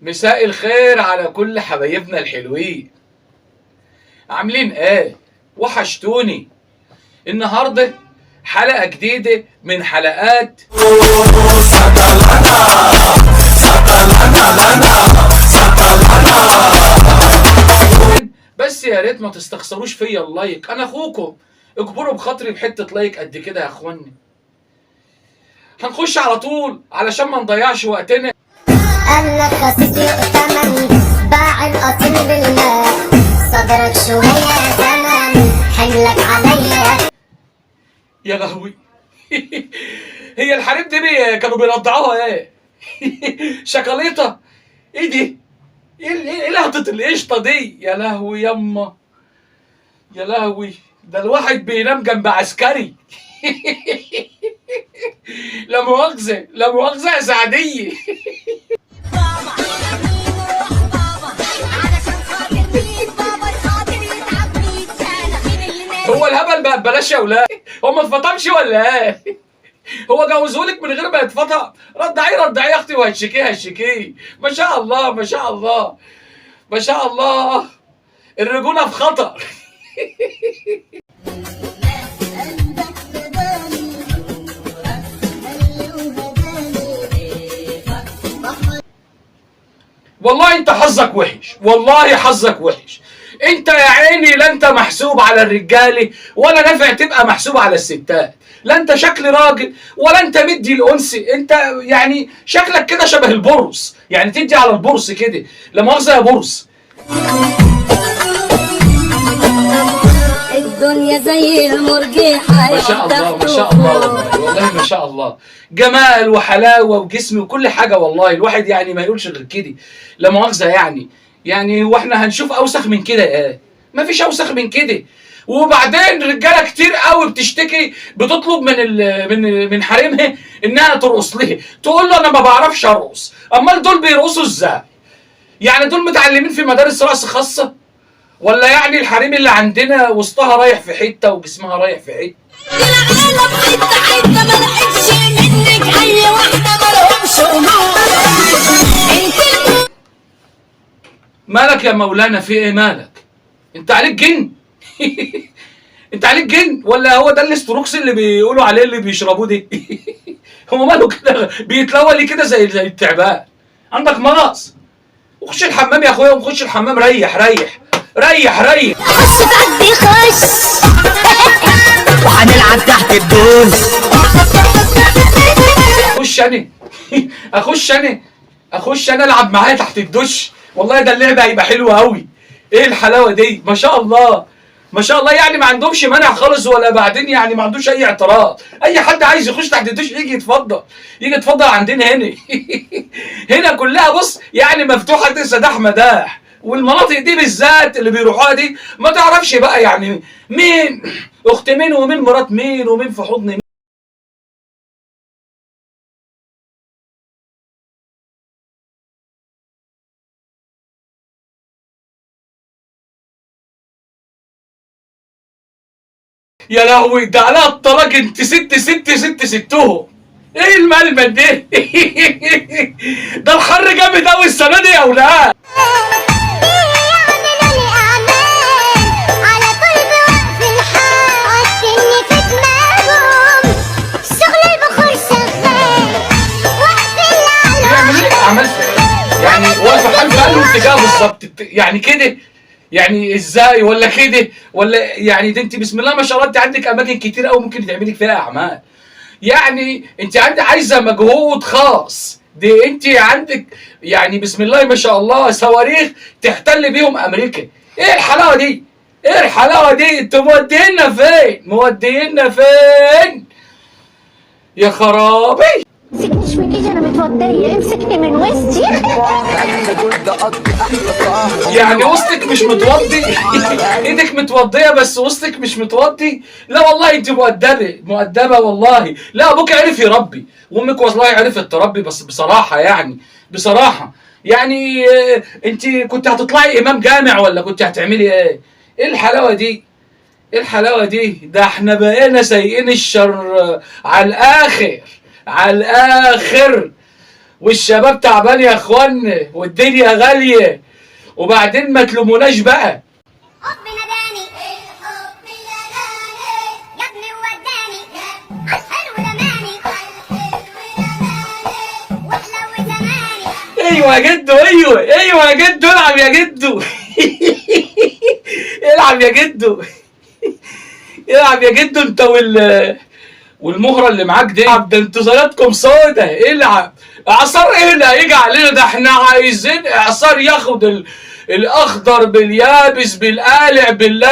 مساء الخير على كل حبايبنا الحلوين. عاملين ايه؟ وحشتوني. النهارده حلقة جديدة من حلقات بس يا ريت ما تستخسروش فيا اللايك، انا اخوكم، اجبروا بخاطري بحتة لايك قد كده يا اخواني. هنخش على طول علشان ما نضيعش وقتنا. قال لك خسيت يؤتمن باع القطن بالماء صدرك شوية زمن حملك عليا. يا لهوي هي الحريم دي كانوا بيرضعوها ايه؟ شكاليطة؟ ايه دي؟ ايه لقطة القشطة دي؟ يا لهوي يما، يا لهوي، ده الواحد بينام جنب عسكري. لا مؤاخذة، لا مؤاخذة يا سعدية. هو الهبل بقى ببلاش يا ولاد؟ هو ما اتفطمش ولا ايه؟ هو جوزهولك من غير ما يتفطم؟ رضعيه رضعيه يا اختي وهتشكيه هتشكيه. ما شاء الله ما شاء الله ما شاء الله، الرجولة في خطر. والله انت حظك وحش، والله حظك وحش. انت يا عيني لا انت محسوب على الرجاله ولا نافع تبقى محسوب على الستات. لا انت شكل راجل ولا انت مدي الانس، انت يعني شكلك كده شبه البرص، يعني تدي على البرص كده. لا مؤاخذه يا برص. الدنيا زي المرجحة ما شاء الله ما شاء الله، والله والله ما شاء الله، جمال وحلاوه وجسم وكل حاجه. والله الواحد يعني ما يقولش غير كده. لا مؤاخذه يعني هو احنا هنشوف اوسخ من كده ايه؟ ما فيش اوسخ من كده. وبعدين رجاله كتير قوي بتشتكي، بتطلب من حريمها انها ترقص لها، تقول له انا ما بعرفش ارقص. امال دول بيرقصوا ازاي؟ يعني دول متعلمين في مدارس رقص خاصه؟ ولا يعني الحريم اللي عندنا وسطها رايح في حته وجسمها رايح في حته؟ العالم حتة حتة ما لقيتش منك أي واحدة ما لهمش قلوب. مالك يا مولانا؟ في ايه مالك؟ انت عليك جن؟ انت عليك جن ولا هو ده الاستروكس اللي بيقولوا عليه اللي بيشربوه دي؟ هو ماله كده بيتلولي كده زي التعبان؟ عندك مغص؟ وخش الحمام يا اخويا، وخش الحمام، ريح ريح ريح ريح. خش تعدي خش وهنلعب تحت الدول. اخش انا اخش انا العب معايا تحت الدش. والله ده اللعبه هيبقى حلو قوي. ايه الحلاوه دي؟ ما شاء الله ما شاء الله، يعني ما عندهمش مانع خالص، ولا بعدين يعني ما عندوش اي اعتراض. اي حد عايز يخش تحت الدش يجي يتفضل، يجي يتفضل عندنا هنا. هنا كلها بص يعني مفتوحه كده سداح مداح. والمناطق دي بالذات اللي بيروحوها دي ما تعرفش بقى يعني مين اخت مين ومين مرات مين ومين في حضن مين. يا لهوي ده على الطلاق، انت ست ستهم. ايه الململ ده؟ ده الحر جامد قوي السنه دي يا اولاد. عملت يعني واقفه حال بقالهم اتجاه بالظبط يعني كده؟ يعني ازاي؟ ولا كده؟ ولا يعني ده انت بسم الله ما شاء الله انت عندك اماكن كتير قوي ممكن تعملي فيها اعمال. يعني انت عندك عايزه مجهود خاص، دي انت عندك يعني بسم الله ما شاء الله صواريخ تحتل بيهم امريكا. ايه الحلاوه دي؟ ايه الحلاوه دي؟ انتوا مودينا فين؟ مودينا فين؟ يا خرابي. امسكني شوي كده انا متوترة، امسكني من وسطي. يعني وسطك مش متوضي؟ ايدك متوضيه بس وسطك مش متوضي؟ لا والله انت مؤدبه والله. لا ابوك عرف يربي وامك والله عرفت تربي، بس بصراحه بصراحه يعني انت كنت هتطلعي امام جامع ولا كنت هتعملي ايه؟ ايه الحلاوه دي؟ ايه الحلاوه دي؟ ده احنا بقينا سايقين الشر على الاخر على الاخر. والشباب تعبان يا اخوانا والدنيا غاليه، وبعدين ما تلوموناش بقى. حب ناداني الحب ناداني يا ابني وداني عالحلو رماني واحلى وزماني. ايوه يا جدو، ايوه يا جدو، العب يا جدو. العب يا جدو، العب يا جدو انت والمهره اللي معاك دي. ده انتوا زيادكم سودا. العب اعصار ايه اللي هيجي علينا ده؟ احنا عايزين اعصار ياخد الاخضر باليابس بالقالع بالله.